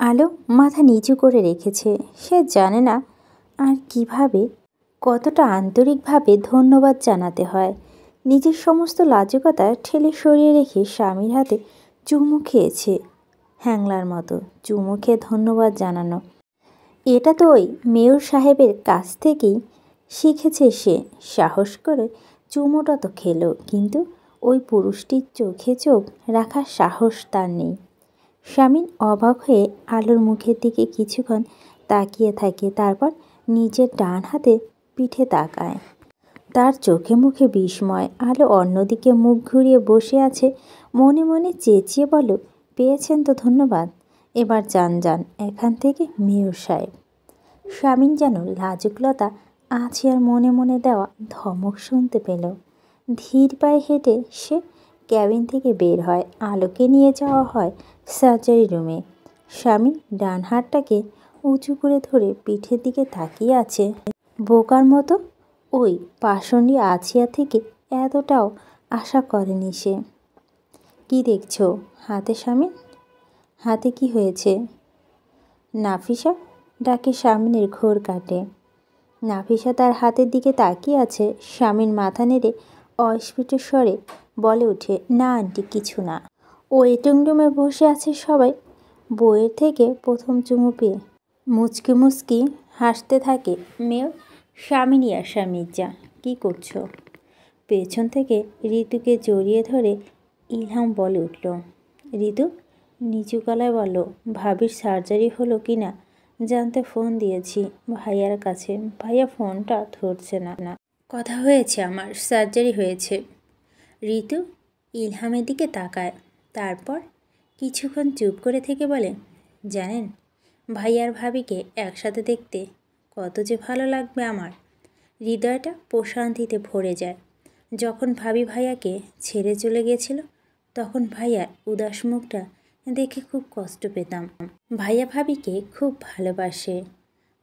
আলো মাথা নিচু করে রেখেছে। সে জানে না আর কিভাবে, কতটা আন্তরিকভাবে ধন্যবাদ জানাতে হয়। নিজের সমস্ত লাজুকতা ঠেলে সরিয়ে রেখে স্বামীর হাতে চুমু খেয়েছে। হ্যাংলার মতো চুমু খেয়ে ধন্যবাদ জানানো, এটা তো ওই মেয়র সাহেবের কাছ থেকেই শিখেছে সে। সাহস করে চুমুটা তো খেলো, কিন্তু ওই পুরুষটির চোখে চোখ রাখার সাহস তার নেই। স্বামী অবাক হয়ে আলোর মুখের দিকে কিছুক্ষণ তাকিয়ে থাকে, তারপর নিজের ডান হাতে পিঠে তাকায়। তার চোখে মুখে বিস্ময়। আলো অন্যদিকে মুখ ঘুরিয়ে বসে আছে, মনে মনে চেঁচিয়ে বলো, পেয়েছেন তো ধন্যবাদ, এবার যান যান এখান থেকে মেয়র সাহেব। স্বামীন যেন লাজুকলতা আছে আর মনে মনে দেওয়া ধমক শুনতে পেল। ধীর পায়ে হেঁটে সে ক্যাবিন থেকে বের হয়। আলোকে নিয়ে যাওয়া হয় সার্জারি রুমে। স্বামী ডান হাতটাকে উঁচু করে ধরে পিঠের দিকে তাকিয়ে আছে বোকার মতো। ওই পাষণ্ডী আছিয়া থেকে এতটাও আশা করেনি সে। কি দেখছো হাতে স্বামী? হাতে কি হয়েছে? নাফিসা ডাকে স্বামীনের ঘোর কাটে। নাফিসা তার হাতের দিকে তাকিয়ে আছে। স্বামীর মাথা নেড়ে অস্ফুট স্বরে বলে ওঠে, না আন্টি, কিছু না। ওয়েটিং রুমে বসে আছে সবাই। বইয়ের থেকে প্রথম চুমু পেয়ে মুচকি মুচকি হাসতে থাকে মেয়র স্বামিনিয়া স্বামীজা। কী করছো? পেছন থেকে ঋতুকে জড়িয়ে ধরে ইলহাম বলে উঠল। ঋতু নিচু গলায় বলল, ভাবির সার্জারি হলো কি না জানতে ফোন দিয়েছি ভাইয়ার কাছে। ভাইয়া ফোনটা ধরছে না। কথা হয়েছে, আমার সার্জারি হয়েছে। ঋতু ইলহামের দিকে তাকায়, তারপর কিছুক্ষণ চুপ করে থেকে বলে, জানেন ভাইয়ার ভাবিকে একসাথে দেখতে কত যে ভালো লাগবে আমার। হৃদয়টা প্রশান্তিতে ভরে যায়। যখন ভাবি ভাইয়াকে ছেড়ে চলে গেছিল, তখন ভাইয়ার উদাস মুখটা দেখে খুব কষ্ট পেতাম। ভাইয়া ভাবিকে খুব ভালোবাসে।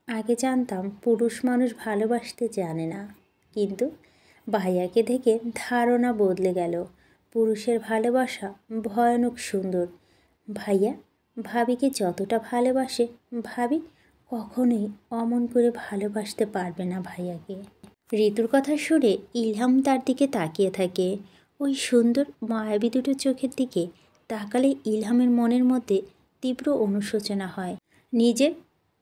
আগে জানতাম পুরুষ মানুষ ভালোবাসতে জানে না, কিন্তু ভাইয়াকে দেখে ধারণা বদলে গেল। পুরুষের ভালোবাসা ভয়ানক সুন্দর। ভাইয়া ভাবিকে যতটা ভালোবাসে, ভাবি কখনোই অমন করে ভালোবাসতে পারবে না ভাইয়াকে। ঋতুর কথা শুনে ইলহাম তার দিকে তাকিয়ে থাকে। ওই সুন্দর মায়াবী দুটো চোখের দিকে তাকালে ইলহামের মনের মধ্যে তীব্র অনুশোচনা হয়। নিজের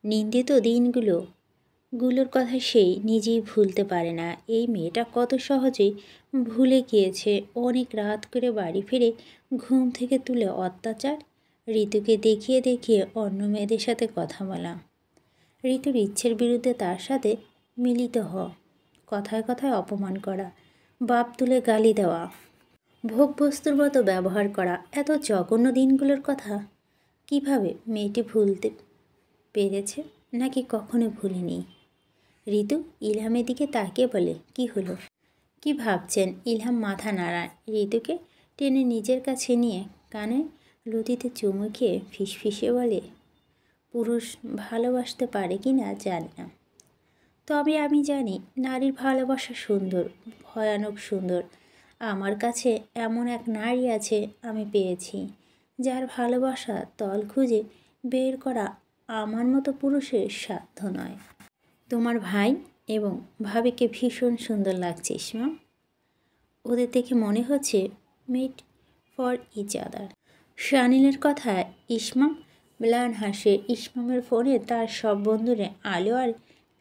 নিন্দিত দিনগুলোর কথা সেই নিজেই ভুলতে পারে না। এই মেয়েটা কত সহজেই ভুলে গিয়েছে অনেক রাত করে বাড়ি ফিরে ঘুম থেকে তুলে অত্যাচার, ঋতুকে দেখিয়ে দেখিয়ে অন্য মেয়েদের সাথে কথা বলা, ঋতুর ইচ্ছের বিরুদ্ধে তার সাথে মিলিত হওয়া, কথায় কথায় অপমান করা, বাপ তুলে গালি দেওয়া, ভোগ বস্তুর মতো ব্যবহার করা। এত জঘন্য দিনগুলোর কথা কিভাবে মেয়েটি ভুলতে পেরেছে, নাকি কখনো ভুলেনি? ঋতু ইলহামের দিকে তাকিয়ে বলে, কি হলো, কি ভাবছেন? ইলহাম মাথা নাড়ায়। ঋতুকে টেনে নিজের কাছে নিয়ে কানে লতিতে চুমু খেয়ে ফিসফিসে বলে, পুরুষ ভালোবাসতে পারে কি না জানি না, তবে আমি জানি নারীর ভালোবাসা সুন্দর, ভয়ানক সুন্দর। আমার কাছে এমন এক নারী আছে আমি পেয়েছি, যার ভালোবাসা তল খুঁজে বের করা আমার মতো পুরুষের সাধ্য নয়। তোমার ভাই এবং ভাবিকে ভীষণ সুন্দর লাগছে ইসমাম। ওদের দেখে মনে হচ্ছে মেড ফর ইচ আদার। শানিনের কথায় ইসমাম ম্লান হাসে। ইসমামের ফোনে তার সব বন্ধুরে আলো আর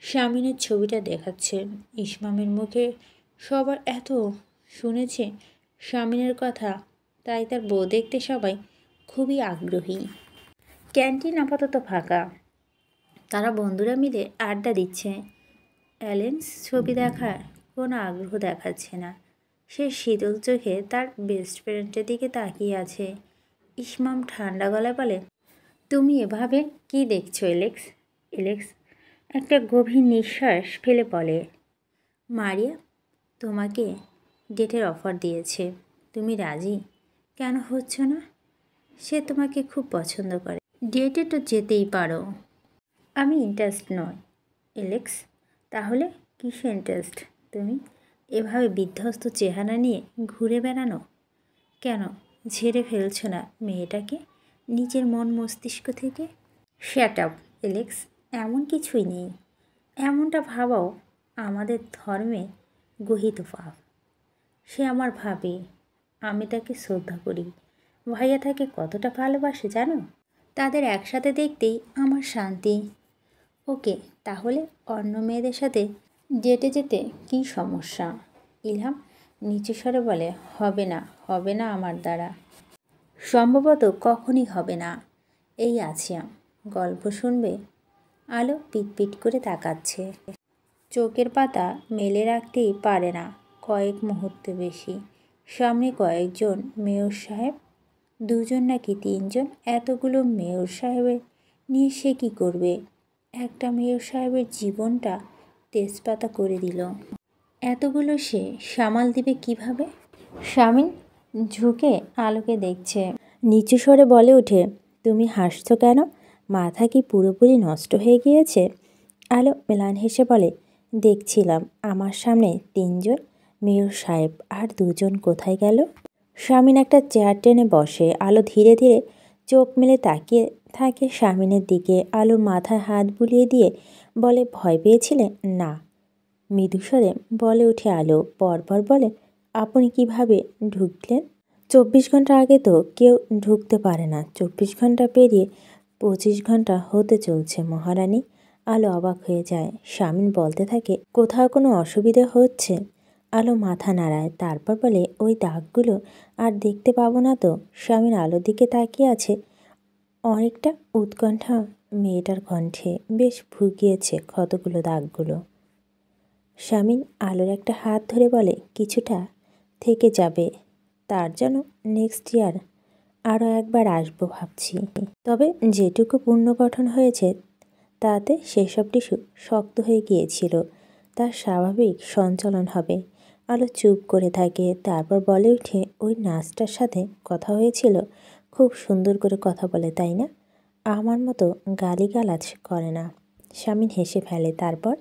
শামিনের ছবিটা দেখাচ্ছে। ইসমামের মুখে সবার এত শুনেছে শামিনের কথা, তাই তার বউ দেখতে সবাই খুবই আগ্রহী। ক্যান্টিন আপাতত ফাঁকা। তারা বন্ধুরা মিলে আড্ডা দিচ্ছে। অ্যালেন্স ছবি দেখার কোনো আগ্রহ দেখাচ্ছে না। সে শীতল চোখে তার বেস্ট ফ্রেন্ডের দিকে তাকিয়ে আছে। ইসমাম ঠান্ডা গলায় বলে, তুমি এভাবে কি দেখছো এলেক্স? এলেক্স একটা গভীর নিঃশ্বাস ফেলে বলে, মারিয়া তোমাকে ডেটের অফার দিয়েছে, তুমি রাজি কেন হচ্ছ না? সে তোমাকে খুব পছন্দ করে, ডেটে তো যেতেই পারো। আমি ইন্টারেস্ট নয়। এলেক্স, তাহলে কিসে ইন্টারেস্ট? তুমি এভাবে বিধ্বস্ত চেহারা নিয়ে ঘুরে বেড়ানো কেন? ঝেড়ে ফেলছো না মেয়েটাকে নিজের মন মস্তিষ্ক থেকে? শ্যাট আপ এলেক্স, এমন কিছুই নেই। এমনটা ভাবাও আমাদের ধর্মে গহিত পাপ। সে আমার ভাবি, আমি তাকে শ্রদ্ধা করি। ভাইয়া তাকে কতটা ভালোবাসে জানো? তাদের একসাথে দেখতেই আমার শান্তি। ওকে, তাহলে অন্য মেয়েদের সাথে ডেটে যেতে কী সমস্যা? ইলহাম নিচু স্বরে বলে, হবে না আমার দ্বারা। সম্ভবত কখনই হবে না। এই আছিয়া, গল্প শুনবে? আলো পিটপিট করে তাকাচ্ছে। চোখের পাতা মেলে রাখতেই পারে না কয়েক মুহূর্ত বেশি। সামনে কয়েকজন মেয়র সাহেব, দুজন নাকি তিনজন। এতগুলো মেয়র সাহেবের নিয়ে সে কী করবে? একটা মেয়র সাহেবের জীবনটা তেজপাতা করে দিল। এতগুলো সে সামাল দিবে কিভাবে? শামিন ঝুঁকে আলোকে দেখছে। নিচু স্বরে বলে ওঠে, তুমি হাসছো কেন? মাথা কি পুরোপুরি নষ্ট হয়ে গিয়েছে? আলো ম্লান হেসে বলে, দেখছিলাম আমার সামনে তিনজন মেয়র সাহেব আর দুজন কোথায় গেল। শামিন একটা চেয়ার টেনে বসে। আলো ধীরে ধীরে চোখ মেলে তাকিয়ে থাকে শামিনের দিকে। আলো মাথায় হাত বুলিয়ে দিয়ে বলে, ভয় পেয়েছিলে? না। মৃদুস্বরে বলে ওঠে আলো। পরপর বলে, আপনি কিভাবে ঢুকলেন? 24 ঘন্টা আগে তো কেউ ঢুকতে পারে না। 24 ঘন্টা পেরিয়ে 25 ঘন্টা হতে চলছে মহারানী। আলো অবাক হয়ে যায়। শামিন বলতে থাকে, কোথাও কোনো অসুবিধা হচ্ছে? আলো মাথা নাড়ায়, তারপর বলে, ওই দাগগুলো আর দেখতে পাবো না তো? শামিন আলোর দিকে তাকিয়ে আছে, অনেকটা উৎকণ্ঠা মেয়েটার কণ্ঠে। বেশ ভুগিয়েছে ক্ষতগুলো, দাগগুলো। শামিন আলোর একটা হাত ধরে বলে, কিছুটা থেকে যাবে, তার জন্য নেক্সট ইয়ার আরও একবার আসবো ভাবছি। তবে যেটুকু পুনর্গঠন হয়েছে তাতে সেসব টিস্যু শক্ত হয়ে গিয়েছিল, তার স্বাভাবিক সঞ্চালন হবে। আলো চুপ করে থাকে, তারপর বলে উঠে, ওই নার্সটার সাথে কথা হয়েছিল? খুব সুন্দর করে কথা বলে, তাই না? আমার মতো গালিগালাজ করে না। শামিন হেসে ফেলে, তারপর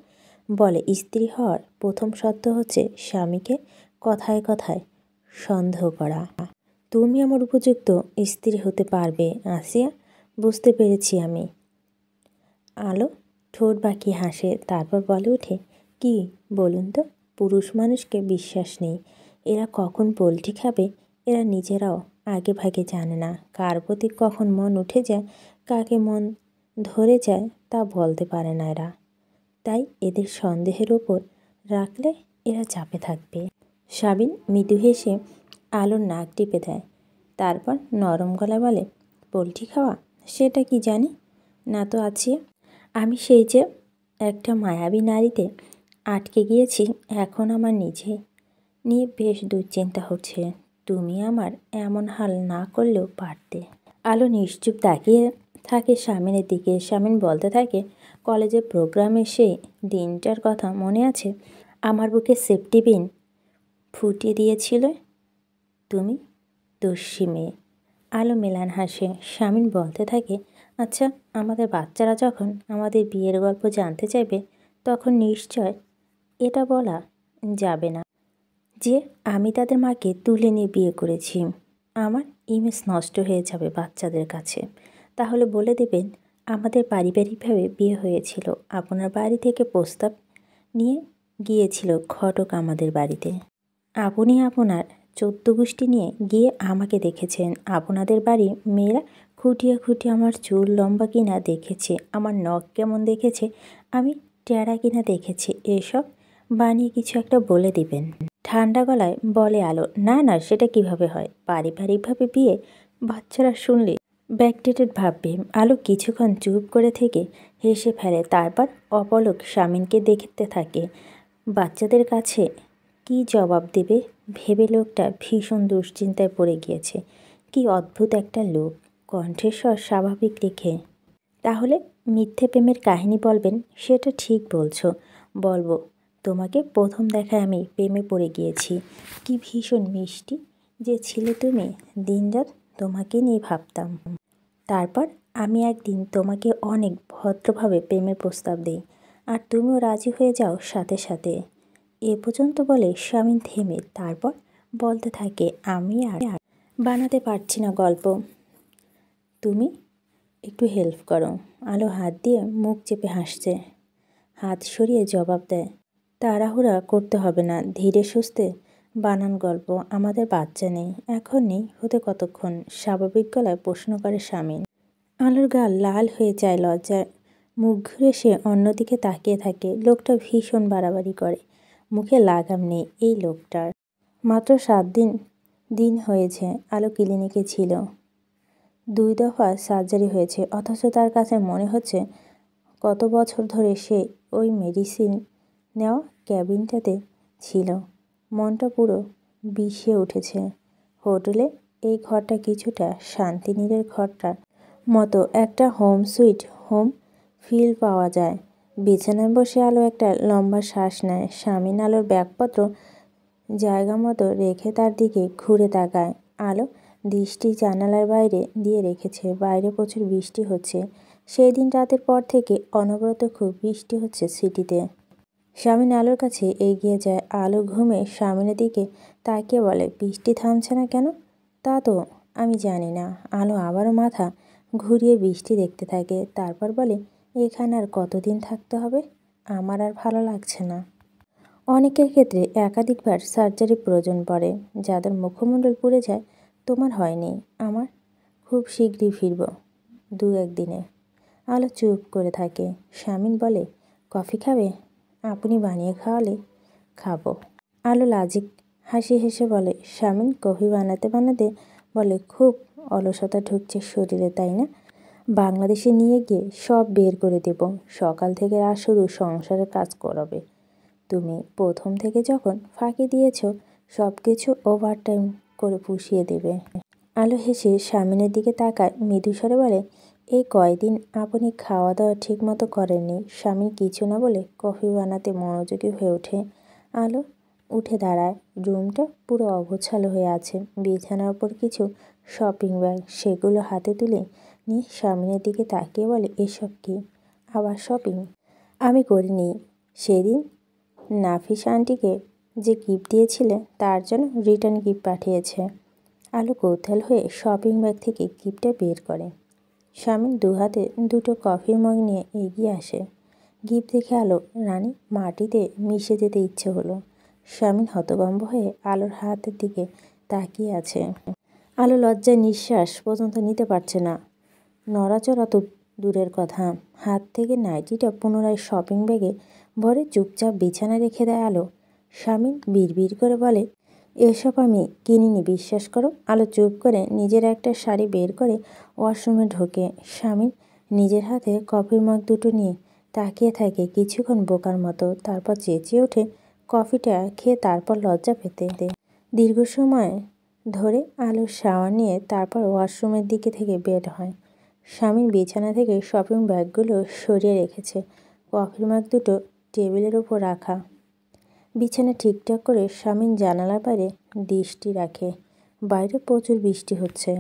বলে, স্ত্রী হওয়ার প্রথম শর্ত হচ্ছে স্বামীকে কথায় কথায় সন্দেহ করা। তুমি আমার উপযুক্ত স্ত্রী হতে পারবে আসিয়া, বুঝতে পেরেছি আমি। আলো ঠোঁট বাঁকিয়ে হাসে, তারপর বলে ওঠে, কি বলুন তো? পুরুষ মানুষকে বিশ্বাস নেই। এরা কখন পোলট্রি খাবে এরা নিজেরাও আগে ভাগে জানে না। কার প্রতি কখন মন উঠে যায়, কাকে মন ধরে যায় তা বলতে পারে না এরা। তাই এদের সন্দেহের ওপর রাখলে এরা চাপে থাকবে। শাবিন মৃদু হেসে আলোর নাক টিপে দেয়, তারপর নরম গলায় বলে, পোলট্রি খাওয়া সেটা কি জানি না তো আছি। আমি সেই যে একটা মায়াবী নারীতে আটকে গিয়েছি। এখন আমার নিজে নিয়ে বেশ দুশ্চিন্তা হচ্ছে। তুমি আমার এমন হাল না করলেও পারতে। আলো নিশ্চুপ তাকিয়ে থাকে শামিনের দিকে। শামিন বলতে থাকে, কলেজের প্রোগ্রামে সেই দিনটার কথা মনে আছে? আমার বুকে সেফটি পিন ফুটিয়ে দিয়েছিল তুমি, দস্যি মেয়ে। আলো মেলান হাসে। শামিন বলতে থাকে, আচ্ছা, আমাদের বাচ্চারা যখন আমাদের বিয়ের গল্প জানতে চাইবে তখন নিশ্চয় এটা বলা যাবে না যে আমি তাদের মাকে তুলে নিয়ে বিয়ে করেছি। আমার ইমেজ নষ্ট হয়ে যাবে বাচ্চাদের কাছে। তাহলে বলে দেবেন আমাদের পারিবারিকভাবে বিয়ে হয়েছিল। আপনার বাড়ি থেকে প্রস্তাব নিয়ে গিয়েছিল ঘটক আমাদের বাড়িতে। আপনি আপনার 14 গোষ্ঠী নিয়ে গিয়ে আমাকে দেখেছেন। আপনাদের বাড়ি মেয়েরা খুঁটিয়ে খুঁটিয়ে আমার চুল লম্বা কিনা দেখেছে, আমার নখ কেমন দেখেছে, আমি টেরা কিনা দেখেছে। এসব বানিয়ে কিছু একটা বলে দিবেন। ঠান্ডা গলায় বলে আলো, না না, সেটা কিভাবে হয়? পারিবারিকভাবে বিয়ে, বাচ্চারা শুনলে ব্যাকডেটেড ভাববে। আলো কিছুক্ষণ চুপ করে থেকে হেসে ফেলে, তারপর অপলক শামিনকে দেখতে থাকে। বাচ্চাদের কাছে কি জবাব দেবে ভেবে লোকটা ভীষণ দুশ্চিন্তায় পড়ে গিয়েছে। কি অদ্ভুত একটা লোক, কণ্ঠস্বর স্বাভাবিক রেখে। তাহলে মিথ্যে প্রেমের কাহিনী বলবেন? সেটা ঠিক বলছো, বলবো। তোমাকে প্রথম দেখায় আমি প্রেমে পড়ে গিয়েছি। কি ভীষণ মিষ্টি যে ছিলে তুমি, দিনরাত তোমাকে নিয়ে ভাবতাম। তারপর আমি একদিন তোমাকে অনেক ভদ্রভাবে প্রেমের প্রস্তাব দিই, আর তুমিও রাজি হয়ে যাও সাথে সাথে। এ পর্যন্ত বলে শামিন থেমে, তারপর বলতে থাকে, আমি আর বানাতে পারছি না গল্প। তুমি একটু হেল্প করো। আলো হাত দিয়ে মুখ চেপে হাসছে। হাত সরিয়ে জবাব দেয়, তাড়াহুড়া করতে হবে না, ধীরে সুস্থে বানান গল্প। আমাদের বাচ্চা নেই, এখন নেই, হতে কতক্ষণ? স্বাভাবিক গলায় প্রশ্ন করে শামিন। আলোর গাল লাল হয়ে যায় লজ্জায়। মুখ ঘুরে সে অন্যদিকে তাকিয়ে থাকে। লোকটা ভীষণ বাড়াবাড়ি করে। মুখে লাগাম নেই এই লোকটার। মাত্র 7 দিন হয়েছে আলো ক্লিনিকে ছিল। 2 দফা সার্জারি হয়েছে, অথচ তার কাছে মনে হচ্ছে কত বছর ধরে সে ওই মেডিসিন নেওয়া ক্যাবিনটাতে ছিল। মনটা পুরো বিষিয়ে উঠেছে। হোটেলে এই ঘরটা কিছুটা শান্তিনীড়ের ঘরটার মতো, একটা হোম সুইট হোম ফিল পাওয়া যায়। বিছানায় বসে আলো একটা লম্বা শ্বাস নেয়। শামিন আলোর ব্যাগপত্র জায়গা মতো রেখে তার দিকে ঘুরে তাকায়। আলো দৃষ্টি জানালার বাইরে দিয়ে রেখেছে। বাইরে প্রচুর বৃষ্টি হচ্ছে। সেই দিন রাতের পর থেকে অনবরত খুব বৃষ্টি হচ্ছে সিটিতে। শামিন আলোর কাছে এগিয়ে যায়। আলো ঘুমে শামিনের দিকে তাকিয়ে বলে, বৃষ্টি থামছে না কেন? তা তো আমি জানি না। আলো আবারও মাথা ঘুরিয়ে বৃষ্টি দেখতে থাকে। তারপর বলে, এখানে আর কতদিন থাকতে হবে? আমার আর ভালো লাগছে না। অনেকের ক্ষেত্রে একাধিকবার সার্জারি প্রয়োজন পড়ে, যাদের মুখমণ্ডল পুড়ে যায়। তোমার হয়নি। আমার খুব শীঘ্রই ফিরব, 2-1 দিনে। আলো চুপ করে থাকে। শামিন বলে, কফি খাবে? আপনি বানিয়ে খাওয়ালে খাবো। আলো লাজিক হাসি হেসে বলে। শামিন কফি বানাতে বানাতে বলে, খুব অলসতা ঢুকছে শরীরে, তাই না? বাংলাদেশে নিয়ে গিয়ে সব বের করে দেব। সকাল থেকে রাত শুধু সংসারের কাজ করাবে তুমি। প্রথম থেকে যখন ফাঁকি দিয়েছ, সব কিছু ওভারটাইম করে পুষিয়ে দেবে। আলো হেসে শামিনের দিকে তাকায়, মৃদুস্বরে বলে, এই কয়দিন আপনি খাওয়া দাওয়া ঠিক মতো করেননি। শামিন কিছু না বলে কফি বানাতে মনোযোগী হয়ে ওঠে। আলো উঠে দাঁড়ায়। রুমটা পুরো অগোছালো হয়ে আছে। বিছানার ওপর কিছু শপিং ব্যাগ। সেগুলো হাতে তুলে নিয়ে শামিনের দিকে তাকিয়ে বলে, এসব কি? আবার শপিং? আমি করিনি। সেদিন নাফিস আন্টিকে যে গিফট দিয়েছিলে, তার জন্য রিটার্ন গিফট পাঠিয়েছে। আলো কৌতূহল হয়ে শপিং ব্যাগ থেকে গিফটটা বের করে। শামিন 2 হাতে 2টো কফির মগ নিয়ে এগিয়ে আসে। গিফট দেখে আলো রানী মাটিতে মিশে যেতে ইচ্ছে হলো। শামিন হতভম্ব হয়ে আলোর হাতের দিকে তাকিয়ে আছে। আলো লজ্জায় নিঃশ্বাস পর্যন্ত নিতে পারছে না। নড়াচড়া তো দূরের কথা, হাত থেকে নাইটিটা পুনরায় শপিং ব্যাগে ভরে চুপচাপ বিছানায় রেখে দেয় আলো। শামিন বিড়বিড় করে বলে, এসব আমি কিনিনি, বিশ্বাস করো। আলো চুপ করে নিজের একটা শাড়ি বের করে ওয়াশরুমে ঢোকে। শামিন নিজের হাতে কফির মগ 2টো নিয়ে তাকিয়ে থাকে কিছুক্ষণ বোকার মতো। তারপর চেঁচিয়ে ওঠে, কফিটা খেয়ে তারপর লজ্জা পেতে। দীর্ঘ সময় ধরে আলো শাওয়ার নিয়ে তারপর ওয়াশরুমের দিকে থেকে বের হয়। শামিন বিছানা থেকে শপিং ব্যাগগুলো সরিয়ে রেখেছে। কফির মগ 2টো টেবিলের উপর রাখা। বিছানা ঠিকঠাক করে শামিন জানালার বাইরে দৃষ্টি রাখে। বাইরে প্রচুর বৃষ্টি হচ্ছে।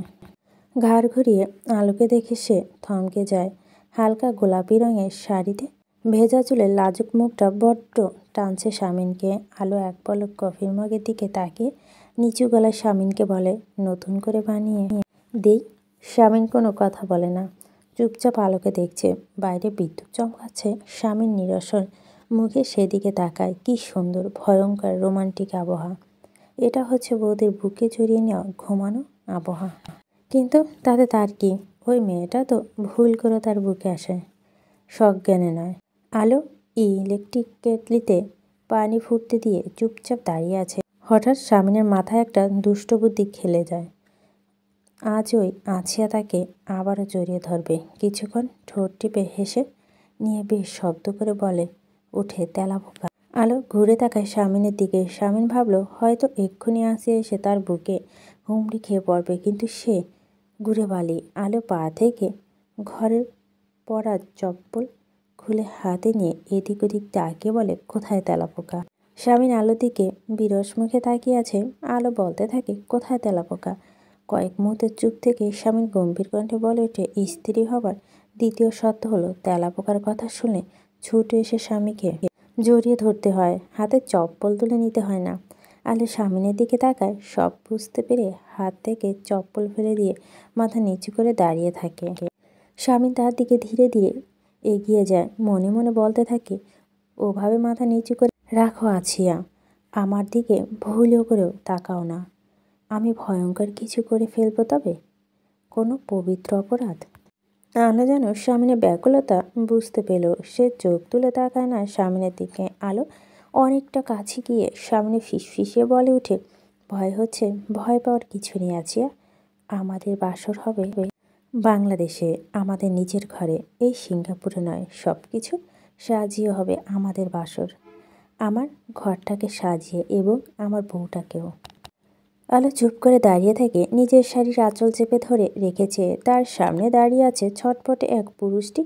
ঘাড় ঘুরিয়ে আলোকে দেখে সে থমকে যায়। হালকা গোলাপি রঙের শাড়িতে ভেজা চুলের লাজুক মুখটা বড্ড টানছে শামিনকে। আলো এক পলক কফির মগের দিকে তাকিয়ে নিচু গলায় শামিনকে বলে, নতুন করে বানিয়ে দেই? শামিন কোনো কথা বলে না, চুপচাপ আলোকে দেখছে। বাইরে বিদ্যুৎ চমকাচ্ছে। শামিন নিরসন মুখে সেদিকে তাকায়। কি সুন্দর, ভয়ঙ্কর রোমান্টিক আবহাওয়া। এটা হচ্ছে বউদের বুকে জড়িয়ে নেওয়া ঘুমানো আবহাওয়া। কিন্তু তাতে তার কি? ওই মেয়েটা তো ভুল করে তার বুকে আসে, সজ্ঞানে নয়। আলো ইলেকট্রিক কেটলিতে পানি ফুটতে দিয়ে চুপচাপ দাঁড়িয়ে আছে। হঠাৎ শামিনের মাথায় একটা দুষ্ট বুদ্ধি খেলে যায়। আজ ওই আছিয়া তাকে আবারও জড়িয়ে ধরবে। কিছুক্ষণ ঠোঁট টিপে হেসে নিয়ে বেশ শব্দ করে বলে উঠে, তেলাপোকা। আলো ঘুরে তাকায় শামিনের দিকে। শামিন ভাবল হয়তো এক্ষুনি আসিয়া এসে তার বুকে হুমড়ি খেয়ে পড়বে, কিন্তু সে ঘুরে বালি। আলো পা থেকে ঘরের পরা চপ্পল খুলে হাতে নিয়ে এদিক ওদিক তাকিয়ে বলে, কোথায় তেলাপোকা? শামিন আলোর দিকে বিরস মুখে তাকিয়ে আছে। আলো বলতে থাকে, কোথায় তেলাপোকা? কয়েক মুহূর্তের চুপ থেকে শামিন গম্ভীর কণ্ঠে বলে ওঠে, স্ত্রী হবার দ্বিতীয় শর্ত হলো তেলাপোকার কথা শুনে ছুটে এসে স্বামীকে জড়িয়ে ধরতে হয়, হাতে চপ্পল তুলে নিতে হয় না। আলো শামিনের দিকে তাকায়। সব বুঝতে পেরে হাত থেকে চপ্পল ফেলে দিয়ে মাথা নিচু করে দাঁড়িয়ে থাকে। স্বামী তার দিকে ধীরে ধীরে এগিয়ে যায়, মনে মনে বলতে থাকে, ওভাবে মাথা নিচু করে রাখো আছিয়া, আমার দিকে ভুলেও করেও তাকাও না। আমি ভয়ঙ্কর কিছু করে ফেলবো তবে, কোনো পবিত্র অপরাধ? আলো যেন স্বামীনের ব্যাকুলতা বুঝতে পেল। সে চোখ তুলে তাকায় না স্বামীনের দিকে। আলো অনেকটা কাছে গিয়ে স্বামীনে ফিসফিসিয়ে বলে উঠে, ভয় হচ্ছে? ভয় পাওয়ার কিছু নেই আছিয়া। আমাদের বাসর হবে বাংলাদেশে, আমাদের নিজের ঘরে, এই সিঙ্গাপুরে নয়। সব কিছু সাজিয়ে হবে আমাদের বাসর, আমার ঘরটাকে সাজিয়ে এবং আমার বউটাকেও। আলো চুপ করে দাঁড়িয়ে থেকে নিজের শাড়ির আঁচল চেপে ধরে রেখেছে। তার সামনে দাঁড়িয়ে আছে ছটপটে এক পুরুষটি।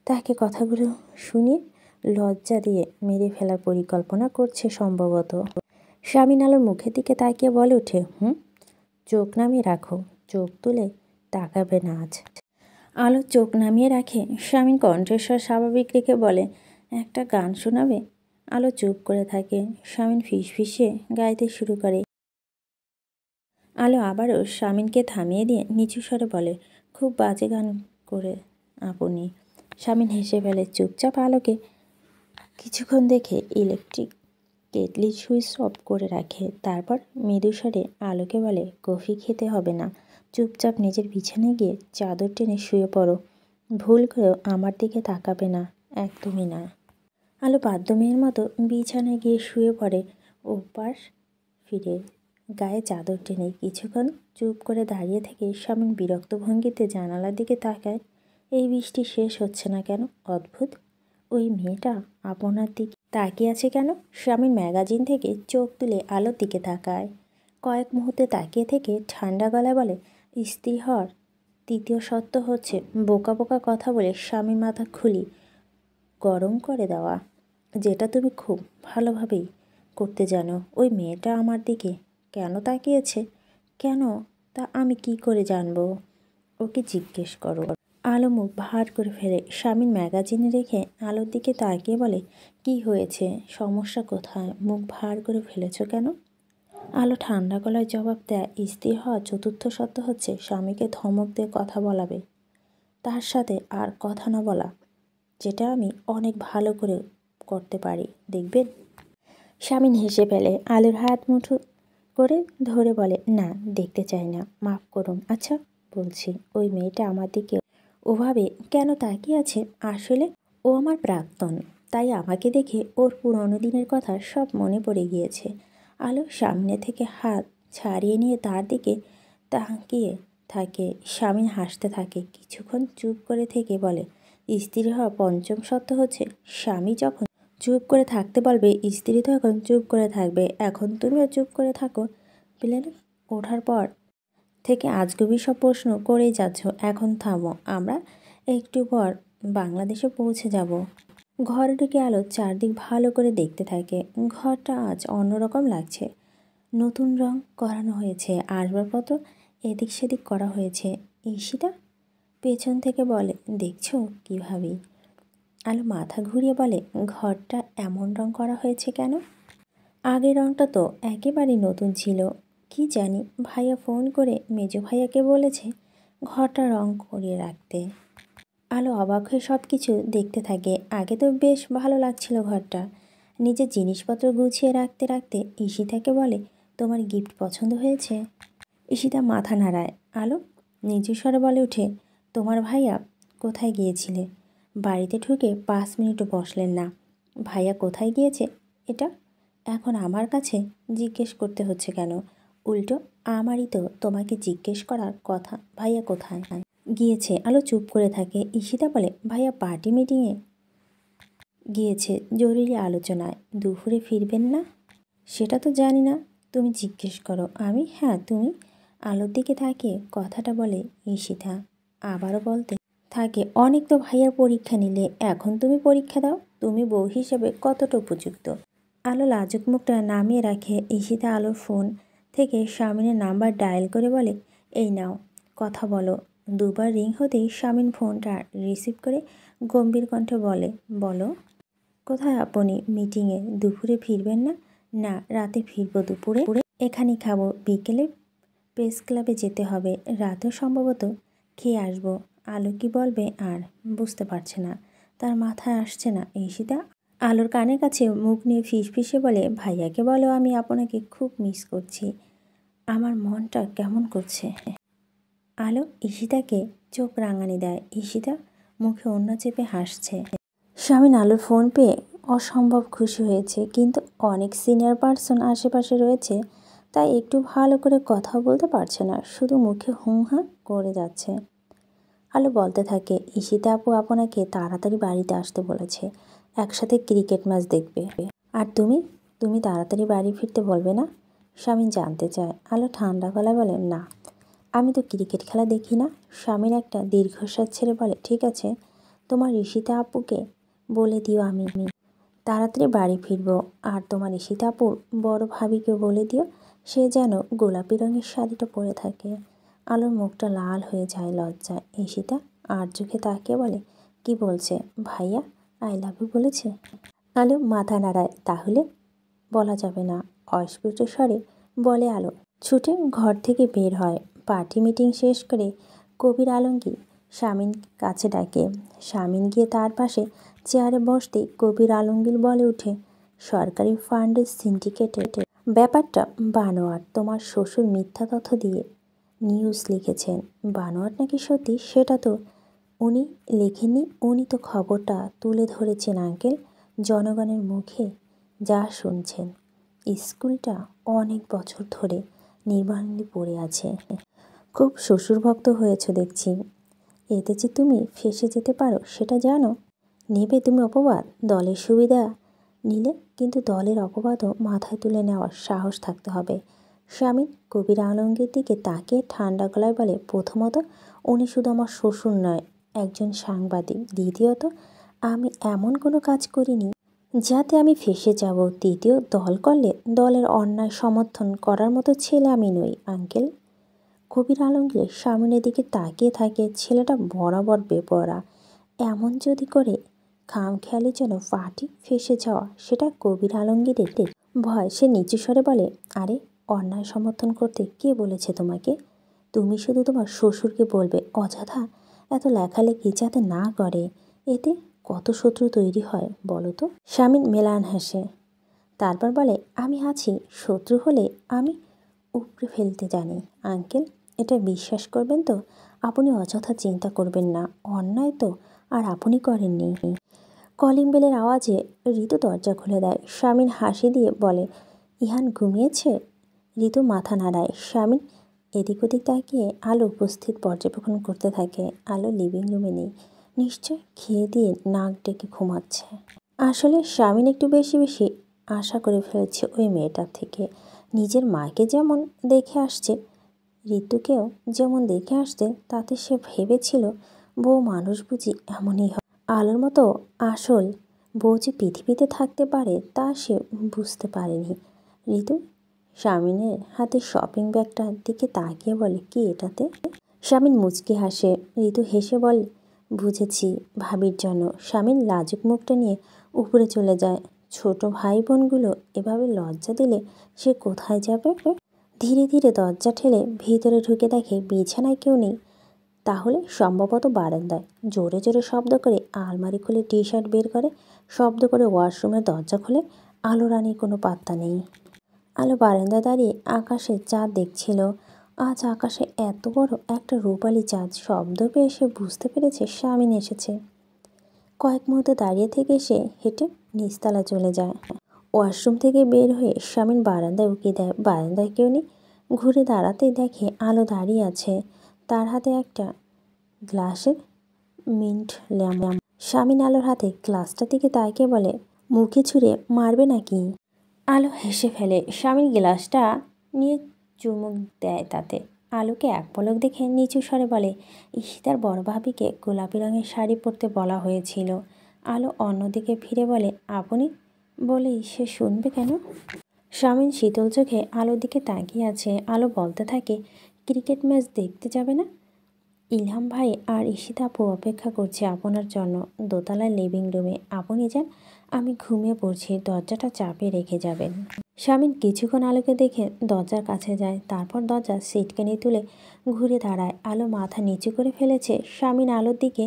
তাকে কথাগুলো শুনিয়ে লজ্জা দিয়ে মেরে ফেলার পরিকল্পনা করছে সম্ভবত। স্বামীন আলোর মুখের দিকে তাকিয়ে বলে ওঠে, চোখ নামিয়ে রাখো, চোখ তুলে তাকাবে না আজ। আলো চোখ নামিয়ে রাখে। স্বামীন কণ্ঠস্বর স্বাভাবিক রেখে বলে, একটা গান শোনাবে? আলো চুপ করে থাকে। স্বামীন ফিসফিসিয়ে গাইতে শুরু করে। আলো আবারও স্বামীনকে থামিয়ে দিয়ে নিচু স্বরে বলে, খুব বাজে গান করে আপনি। স্বামীন হেসে ফেলে। চুপচাপ আলোকে কিছুক্ষণ দেখে ইলেকট্রিক কেটলির সুইচ অফ করে রাখে। তারপর মৃদু স্বরে আলোকে বলে, কফি খেতে হবে না, চুপচাপ নিজের বিছানায় গিয়ে চাদর টেনে শুয়ে পড়ো। ভুল করেও আমার দিকে তাকাবে না, একদমই না। আলো বাধ্য মেয়ের মতো বিছানায় গিয়ে শুয়ে পড়ে। ওপাশ ফিরে গায়ে চাদর টেনে কিছুক্ষণ চুপ করে দাঁড়িয়ে থেকে স্বামীন বিরক্ত ভঙ্গিতে জানালার দিকে তাকায়। এই বৃষ্টি শেষ হচ্ছে না কেন? অদ্ভুত, ওই মেয়েটা আপনার দিকে তাকিয়ে আছে কেন? স্বামীন ম্যাগাজিন থেকে চোখ তুলে আলোর দিকে তাকায়। কয়েক মুহূর্তে তাকিয়ে থেকে ঠান্ডা গলায় বলে, স্ত্রী হওয়ার তৃতীয় সত্য হচ্ছে বোকা বোকা কথা বলে স্বামীর মাথা খুলি গরম করে দেওয়া, যেটা তুমি খুব ভালোভাবেই করতে জানো। ওই মেয়েটা আমার দিকে কেন তাকিয়েছে, কেন, তা আমি কি করে জানবো? ওকে জিজ্ঞেস করো। আলো মুখ ভার করে ফেলে। স্বামীর ম্যাগাজিনে রেখে আলোর দিকে তাকিয়ে বলে, কি হয়েছে, সমস্যা কোথায়, মুখ ভার করে ফেলেছ কেন? আলো ঠান্ডা গলায় জবাব দেয়, স্ত্রী হওয়া চতুর্থ সত্য হচ্ছে স্বামীকে ধমক দিয়ে কথা বলাবে, তার সাথে আর কথা না বলা, যেটা আমি অনেক ভালো করে করতে পারি, দেখবেন। স্বামীন হেসে ফেলে। আলোর হাত মুঠো করে ধরে বলে, না, দেখতে চাই না, মাফ করুন। আচ্ছা বলছি, ওই মেয়েটা আমার দিকে ওভাবে কেন তাকিয়ে আছে? আসলে ও আমার প্রাক্তন, তাই আমাকে দেখে ওর পুরনো দিনের কথা সব মনে পড়ে গিয়েছে। আলো সামনে থেকে হাত ছাড়িয়ে নিয়ে তার দিকে তাকিয়ে থাকে। স্বামীন হাসতে থাকে। কিছুক্ষণ চুপ করে থেকে বলে, স্ত্রী হওয়া পঞ্চম সত্য হচ্ছে স্বামী যখন চুপ করে থাকতে বলবে, স্ত্রী তো এখন চুপ করে থাকবে। এখন তুমিও চুপ করে থাকো। প্লেনে ওঠার পর থেকে আজগুবি সব প্রশ্ন করেই যাচ্ছ, এখন থামো, আমরা একটু পর বাংলাদেশে পৌঁছে যাব। ঘরে ঢুকে আলো চারদিক ভালো করে দেখতে থাকে। ঘরটা আজ অন্যরকম লাগছে। নতুন রং করানো হয়েছে, আসবাবপত্র এদিক সেদিক করা হয়েছে। ঈশিতা পেছন থেকে বলে, দেখছো কীভাবে? আলো মাথা ঘুরিয়ে বলে, ঘরটা এমন রং করা হয়েছে কেন? আগের রংটা তো একেবারেই নতুন ছিল। কি জানি, ভাইয়া ফোন করে মেজো ভাইয়াকে বলেছে ঘরটা রং করিয়ে রাখতে। আলো অবাক হয়ে সব কিছু দেখতে থাকে। আগে তো বেশ ভালো লাগছিল ঘরটা। নিজের জিনিসপত্র গুছিয়ে রাখতে রাখতে ঈশিতাকে বলে, তোমার গিফট পছন্দ হয়েছে? ঈশিতা মাথা নাড়ায়। আলো নিচু স্বরে বলে ওঠে, তোমার ভাইয়া কোথায় গিয়েছিলে? বাড়িতে ঢুকে 5 মিনিটও বসলেন না। ভাইয়া কোথায় গিয়েছে এটা এখন আমার কাছে জিজ্ঞেস করতে হচ্ছে কেন? উল্টো আমারই তো তোমাকে জিজ্ঞেস করার কথা, ভাইয়া কোথায় গিয়েছে। আলো চুপ করে থাকে। ঈশিতা বলে, ভাইয়া পার্টি মিটিংয়ে গিয়েছে, জরুরি আলোচনায়। দুপুরে ফিরবেন না? সেটা তো জানি না, তুমি জিজ্ঞেস করো। আমি? হ্যাঁ তুমি। আলোর দিকে তাকিয়ে কথাটা বলে ঈশিতা। আবারও বলতে থাকে, অনেক তো ভাইয়ার পরীক্ষা নিলে, এখন তুমি পরীক্ষা দাও, তুমি বউ হিসেবে কতটা উপযুক্ত। আলো লাজুক মুখটা নামিয়ে রাখে। ঈশিতা আলোর ফোন থেকে স্বামীনের নাম্বার ডায়াল করে বলে, এই নাও, কথা বলো। দুবার রিং হতেই স্বামীন ফোনটা রিসিভ করে গম্ভীর কণ্ঠে বলে, বলো। কোথায় আপনি? মিটিংয়ে। দুপুরে ফিরবেন না? না, রাতে ফিরবো। দুপুরে এখানেই খাবো, বিকেলে প্রেস ক্লাবে যেতে হবে, রাতেও সম্ভবত খেয়ে আসবো। আলো কি বলবে আর বুঝতে পারছে না, তার মাথায় আসছে না। ঈশিতা আলোর কানের কাছে মুখ নিয়ে ফিসফিসে বলে, ভাইয়াকে বলো আমি আপনাকে খুব মিস করছি, আমার মনটা কেমন করছে। আলো ঈশিতাকে চোখ রাঙানি দেয়। ঈশিতা মুখে ওড়না চেপে হাসছে। শামিন আলোর ফোন পেয়ে অসম্ভব খুশি হয়েছে, কিন্তু অনেক সিনিয়র পার্সন আশেপাশে রয়েছে, তাই একটু ভালো করে কথা বলতে পারছে না, শুধু মুখে হুঁ হাঁ করে যাচ্ছে। আলো বলতে থাকে, ঈশিতা আপু আপনাকে তাড়াতাড়ি বাড়িতে আসতে বলেছে, একসাথে ক্রিকেট ম্যাচ দেখবে। আর তুমি তুমি তাড়াতাড়ি বাড়ি ফিরতে বলবে না? শামিন জানতে চায়। আলো ঠান্ডা গলায় বলে, না, আমি তো ক্রিকেট খেলা দেখি না। শামিন একটা দীর্ঘশ্বাস ছেড়ে বলে, ঠিক আছে, তোমার ঈশিতা আপুকে বলে দিও আমি তাড়াতাড়ি বাড়ি ফিরবো। আর তোমার ঈশিতা আপুর বড় ভাবিকে বলে দিও সে যেন গোলাপি রঙের শাড়িটা পরে থাকে। আলোর মুখটা লাল হয়ে যায় লজ্জায়। ঈশিতা আর চোখে তাকিয়ে বলে, কি বলছে ভাইয়া, আই লাভ ইউ বলেছে? আলো মাথা নাড়ায়, তাহলে বলা যাবে না, অস্ফুট স্বরে বলে আলো। ছুটে ঘর থেকে বের হয়। পার্টি মিটিং শেষ করে কবির আলমগীর শামিন কাছে ডাকে। শামিন গিয়ে তার পাশে চেয়ারে বসতেই কবির আলমগীর বলে উঠে, সরকারি ফান্ডের সিন্ডিকেটের ব্যাপারটা বানোয়াট, তোমার শ্বশুর মিথ্যা তথ্য দিয়ে নিউজ লিখেছেন। বানোয়াট নাকি সত্যি সেটা তো উনি লেখেননি, উনি তো খবরটা তুলে ধরেছেন আঙ্কেল, জনগণের মুখে যা শুনছেন। স্কুলটা অনেক বছর ধরে নির্মাণে পড়ে আছে, খুব শ্বশুরভক্ত হয়েছ দেখছি, এতে যে তুমি ফেঁসে যেতে পারো সেটা জানো। নেবে তুমি অপবাদ, দলের সুবিধা নিলে কিন্তু দলের অপবাদও মাথায় তুলে নেওয়ার সাহস থাকতে হবে। শামিন কবির আলমগীর দিকে তাকিয়ে ঠান্ডা গলায় বলে, প্রথমত উনি শুধু আমার শ্বশুর নয়, একজন সাংবাদিক। দ্বিতীয়ত আমি এমন কোনো কাজ করিনি যাতে আমি ফেঁসে যাব। তৃতীয়, দল করলে দলের অন্যায় সমর্থন করার মতো ছেলে আমি নই আঙ্কেল। কবির আলমগীর সামনের দিকে তাকিয়ে থাকে। ছেলেটা বরাবর বেপরা, এমন যদি করে খামখেয়ালি যেন পার্টি ফেঁসে যাওয়া, সেটা কবির আলমগীরের ভয়। সে নিচু স্বরে বলে, আরে অন্যায় সমর্থন করতে কে বলেছে তোমাকে? তুমি শুধু তোমার শ্বশুরকে বলবে অযথা এত লেখালেখি যাতে না করে, এতে কত শত্রু তৈরি হয় বলো তো। শামিন মেলান হাসে, তারপর বলে, আমি আছি, শত্রু হলে আমি উপড়ে ফেলতে জানি আঙ্কেল, এটা বিশ্বাস করবেন তো? আপনি অযথা চিন্তা করবেন না, অন্যায় তো আর আপনি করেননি। কলিং বেলের আওয়াজে ঋতু দরজা খুলে দেয়। শামিন হাসি দিয়ে বলে, ইহান ঘুমিয়েছে? ঋতু মাথা নাড়ায়। শামিন এদিক ওদিক তাকিয়ে আলো উপস্থিত পর্যবেক্ষণ করতে থাকে। আলো লিভিং রুমে নেই, নিশ্চয় খেয়ে দিয়ে নাক ডেকে ঘুমাচ্ছে। আসলে শামিন একটু বেশি বেশি আশা করে ফেলেছে ওই মেয়েটার থেকে। নিজের মাকে যেমন দেখে আসছে, ঋতুকেও যেমন দেখে আসছে, তাতে সে ভেবেছিল বউ মানুষ বুঝি এমনই হয়। আলোর মতো আসল বউ যে পৃথিবীতে থাকতে পারে তা সে বুঝতে পারেনি। ঋতু শামিনের হাতে শপিং ব্যাগটার দিকে তাকিয়ে বলে, কি এটাতে? শামিন মুচকি হাসে। ঋতু হেসে বলে, বুঝেছি, ভাবির জন্য। শামিন লাজুক মুখটা নিয়ে উপরে চলে যায়। ছোট ভাই বোনগুলো এভাবে লজ্জা দিলে সে কোথায় যাবে? ধীরে ধীরে দরজা ঠেলে ভিতরে ঢুকে দেখে বিছানায় কেউ নেই, তাহলে সম্ভবত বারান্দায়। জোরে জোরে শব্দ করে আলমারি খুলে টি শার্ট বের করে, শব্দ করে ওয়াশরুমের দরজা খুলে। আলো রানীর কোনো পাত্তা নেই। আলো বারান্দায় দাঁড়িয়ে আকাশে চাঁদ দেখছিল। আজ আকাশে এত বড় একটা রূপালি চাঁদ। শব্দ পেয়ে সে বুঝতে পেরেছে শামিন এসেছে। কয়েক মুহূর্ত দাঁড়িয়ে থেকে সে হেঁটে নিচতলা চলে যায়। ওয়াশরুম থেকে বের হয়ে শামিন বারান্দায় উকি দেয়, বারান্দায় কেউ নেই। ঘুরে দাঁড়াতেই দেখে আলো দাঁড়িয়ে আছে, তার হাতে একটা গ্লাসের মিন্ট ল্যাম্প। শামিন আলোর হাতে গ্লাসটার দিকে তাকিয়ে বলে, মুখে ছুঁড়ে মারবে নাকি? আলো হেসে ফেলে। শামিন গ্লাসটা নিয়ে চুমুক দেয় তাতে। আলোকে এক পলক দেখে নিচু স্বরে বলে, ঈশিতার বড় ভাবিকে গোলাপি রঙের শাড়ি পরতে বলা হয়েছিল। আলো অন্যদিকে ফিরে বলে, আপনি বলেই সে শুনবে কেন? শামিন শীতল চোখে আলোর দিকে তাকিয়ে আছে। আলো বলতে থাকে, ক্রিকেট ম্যাচ দেখতে যাবে না? ইলহাম ভাই আর ঈশিতা আপু অপেক্ষা করছে আপনার জন্য দোতলায় লিভিং রুমে। আপনি যান, আমি ঘুমিয়ে পড়ছি, দরজাটা চাপে রেখে যাবেন। শামিন কিছুক্ষণ আলোকে দেখে দরজার কাছে যায়, তারপর দরজার সিটকানি তুলে ঘুরে দাঁড়ায়। আলো মাথা নিচু করে ফেলেছে। শামিন আলোর দিকে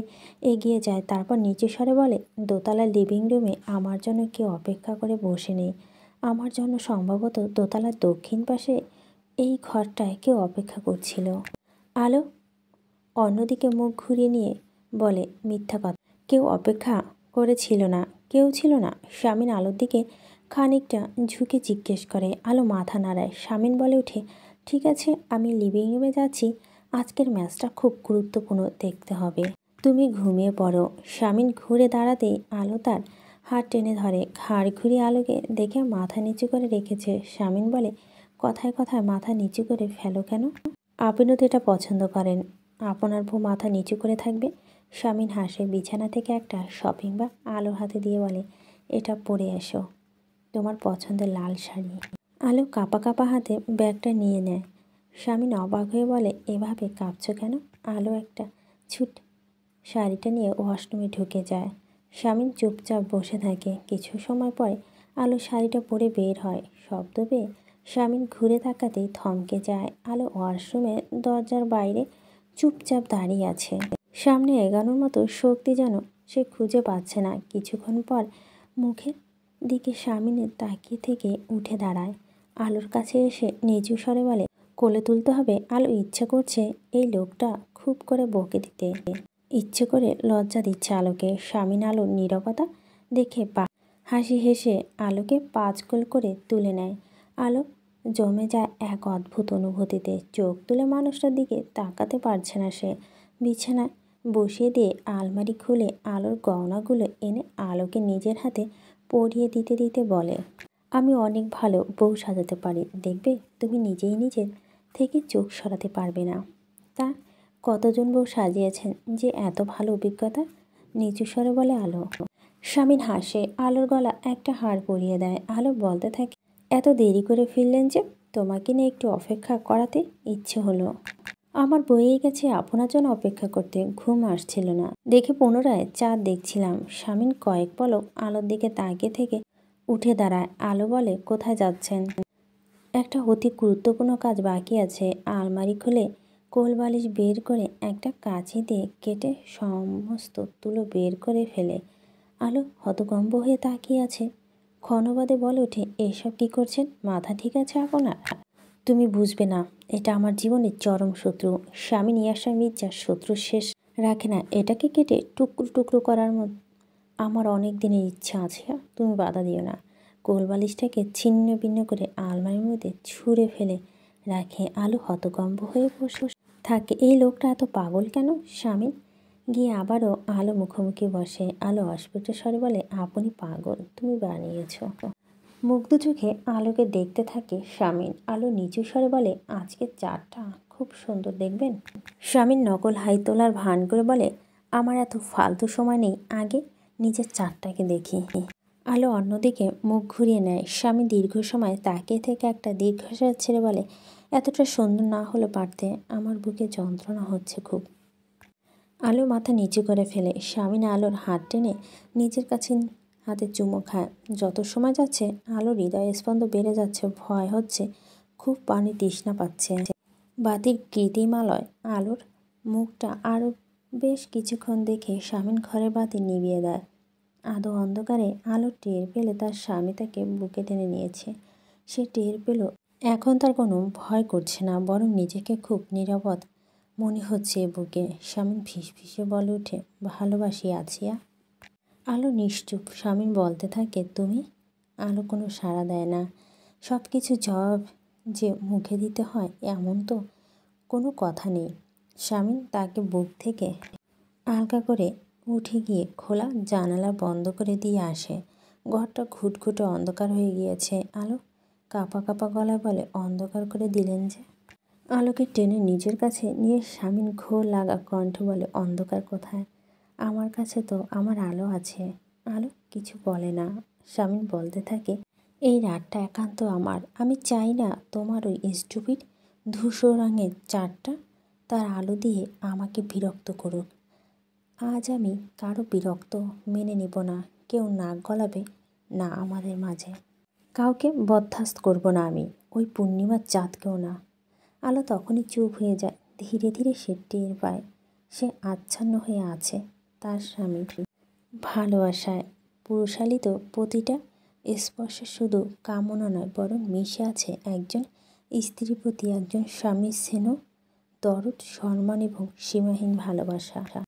এগিয়ে যায়, তারপর নিচু স্বরে বলে, দোতলার লিভিং রুমে আমার জন্য কেউ অপেক্ষা করে বসে নেই। আমার জন্য সম্ভবত দোতলার দক্ষিণ পাশে এই ঘরটায় কেউ অপেক্ষা করছিল। আলো অন্যদিকে মুখ ঘুরিয়ে নিয়ে বলে, মিথ্যা কথা, কেউ অপেক্ষা করেছিল না, কেউ ছিল না। শামিন আলোর দিকে খানিকটা ঝুঁকে জিজ্ঞেস করে। আলো মাথা নাড়ায়। শামিন বলে উঠে, ঠিক আছে, আমি লিভিং রুমে যাচ্ছি, আজকের ম্যাচটা খুব গুরুত্বপূর্ণ, দেখতে হবে, তুমি ঘুমিয়ে পড়ো। শামিন ঘুরে দাঁড়াতেই আলো তার হাত টেনে ধরে। ঘাড় ঘুরিয়ে আলোকে দেখে মাথা নিচু করে রেখেছে। শামিন বলে, কথায় কথায় মাথা নিচু করে ফেলো কেন? আপনি তো এটা পছন্দ করেন, আপনার বউ মাথা নিচু করে থাকবে। শামিন হাসে। বিছানা থেকে একটা শপিং ব্যাগ আলোর হাতে দিয়ে বলে, এটা পরে এসো, তোমার পছন্দের লাল শাড়ি। আলো কাঁপা কাঁপা হাতে ব্যাগটা নিয়ে নেয়। শামিন অবাক হয়ে বলে, এভাবে কাঁপছো কেন? আলো একটা ছুট শাড়িটা নিয়ে ওয়াশরুমে ঢুকে যায়। শামিন চুপচাপ বসে থাকে। কিছু সময় পরে আলো শাড়িটা পরে বের হয়। শব্দ পেয়ে শামিন ঘুরে তাকাতেই থমকে যায়। আলো ওয়াশরুমে দরজার বাইরে চুপচাপ দাঁড়িয়ে আছে। সামনে এগানোর মতো শক্তি যেন সে খুঁজে পাচ্ছে না। কিছুক্ষণ পর মুখের দিকে শামিনের তাকিয়ে থেকে উঠে দাঁড়ায়। আলোর কাছে এসে নিচু স্বরে বলে, কোলে তুলতে হবে। আলো ইচ্ছে করছে এই লোকটা খুব করে বকে দিতে, ইচ্ছে করে লজ্জা দিচ্ছে আলোকে। শামিন আলোর নীরবতা দেখে হাসি হেসে আলোকে পাঁচকোল করে তুলে নেয়। আলো জমে যায় এক অদ্ভুত অনুভূতিতে। চোখ তুলে মানুষটার দিকে তাকাতে পারছে না সে। বিছানায় বসিয়ে দিয়ে আলমারি খুলে আলোর গয়নাগুলো এনে আলোকে নিজের হাতে পরিয়ে দিতে দিতে বলে, আমি অনেক ভালো বউ সাজাতে পারি, দেখবে তুমি নিজেই নিজের থেকে চোখ সরাতে পারবে না। তা কতজন বউ সাজিয়েছেন যে এত ভালো অভিজ্ঞতা? নিচু স্বরে বলে আলো। শামিন হাসে। আলোর গলা একটা হার পরিয়ে দেয়। আলো বলতে থাকে, এত দেরি করে ফিরলেন যে? তোমাকে নিয়ে একটু অপেক্ষা করাতে ইচ্ছে হলো। আমার বয়ে গেছে আপনার জন্য অপেক্ষা করতে, ঘুম আসছিল না দেখে পুনরায় চাঁদ দেখছিলাম। শামিন কয়েক পলক আলোর দিকে তাকিয়ে থেকে উঠে দাঁড়ায়। আলো বলে, কোথায় যাচ্ছেন? একটা অতি গুরুত্বপূর্ণ কাজ বাকি আছে। আলমারি খুলে কোল বালিশ বের করে একটা কাঁচি দিয়ে কেটে সমস্ত তুলো বের করে ফেলে। আলো হতভম্ব হয়ে তাকিয়ে আছে। ক্ষণবাদে বলে ওঠে, এসব কি করছেন? মাথা ঠিক আছে আপনার? তুমি বুঝবে না, এটা আমার জীবনের চরম শত্রু। স্বামী ইয়াসা মির্জার শত্রু শেষ রাখে না। এটাকে কেটে টুকরো টুকরো করার মতো আমার অনেক দিনের ইচ্ছা আছে, তুমি বাধা দিও না। কোলবালিশটাকে ছিন্ন ভিন্ন করে আলমারির মধ্যে ছুঁড়ে ফেলে রাখে। আলো হতভম্ব হয়ে বসে থাকে। এই লোকটা এত পাগল কেন? স্বামী গিয়ে আবারও আলো মুখোমুখি বসে। আলো অস্ফুট স্বরে বলে, আপনি পাগল, তুমি বানিয়েছ। মুগ্ধ চোখে আলোকে দেখতে থাকে শামিন। আলো নিচু স্বরে বলে, আজকের চাটা খুব সুন্দর, দেখবেন? শামিন নকল হাই তোলার ভান করে বলে, আমার এত ফালতু সময় নেই, আগে নিজের চারটাকে দেখি। আলো অন্যদিকে মুখ ঘুরিয়ে নেয়। স্বামী দীর্ঘ সময় তাকিয়ে থেকে একটা দীর্ঘশ্বাস ছেড়ে বলে, এতটা সুন্দর না হলে পারতে, আমার বুকে যন্ত্রণা হচ্ছে খুব। আলো মাথা নিচু করে ফেলে। স্বামী আলোর হাত টেনে নিজের কাছে হাতে চুমো খায়। যত সময় যাচ্ছে আলোর হৃদয় স্পন্দ বেড়ে যাচ্ছে। ভয় হচ্ছে খুব পানি তৃষ্ণা পাচ্ছে। বাতির কৃত্রিমালয় আলোর মুখটা আরও বেশ কিছুক্ষণ দেখে স্বামীন ঘরের বাতি নিভিয়ে দেয়। আদো অন্ধকারে আলো টের পেলে তার স্বামী তাকে বুকে টেনে নিয়েছে। সে টের পেল এখন তার কোনো ভয় করছে না, বরং নিজেকে খুব নিরাপদ মনে হচ্ছে বুকে। স্বামীন ফিসফিসে বলে ওঠে, ভালোবাসি আছিয়া। আলো নিশ্চুপ। স্বামীন বলতে থাকে, তুমি? আলো কোনো সাড়া দেয় না। সব কিছু জবাব যে মুখে দিতে হয় এমন তো কোনো কথা নেই। স্বামীন তাকে বুক থেকে আলগা করে উঠে গিয়ে খোলা জানালা বন্ধ করে দিয়ে আসে। ঘরটা ঘুটঘুটে অন্ধকার হয়ে গিয়েছে। আলো কাঁপা কাঁপা গলায় বলে, অন্ধকার করে দিলেন যে? আলোকে টেনে নিজের কাছে নিয়ে স্বামীন ঘোর লাগা কণ্ঠে বলে, অন্ধকার কোথায়? আমার কাছে তো আমার আলো আছে। আলো কিছু বলে না। স্বামীন বলতে থাকে, এই রাতটা একান্ত আমার। আমি চাই না তোমার ওই স্টুপিড ধূসর রঙের চারটা তার আলো দিয়ে আমাকে বিরক্ত করুক। আজ আমি কারো বিরক্ত মেনে নিব না। কেউ নাক গলাবে না আমাদের মাঝে। কাউকে বরদাস্ত করব না আমি, ওই পূর্ণিমার চাঁদকেও না। আলো তখনই চুপ হয়ে যায়। ধীরে ধীরে সে টের পায় সে আচ্ছন্ন হয়ে আছে তার স্বামীর ভালোবাসায়। পুরুষালিত প্রতিটা স্পর্শে শুধু কামনা নয়, বরং মিশে আছে একজন স্ত্রীর প্রতি একজন স্বামীর স্নেহ, দরদ, সম্মান এবং সীমাহীন ভালোবাসা।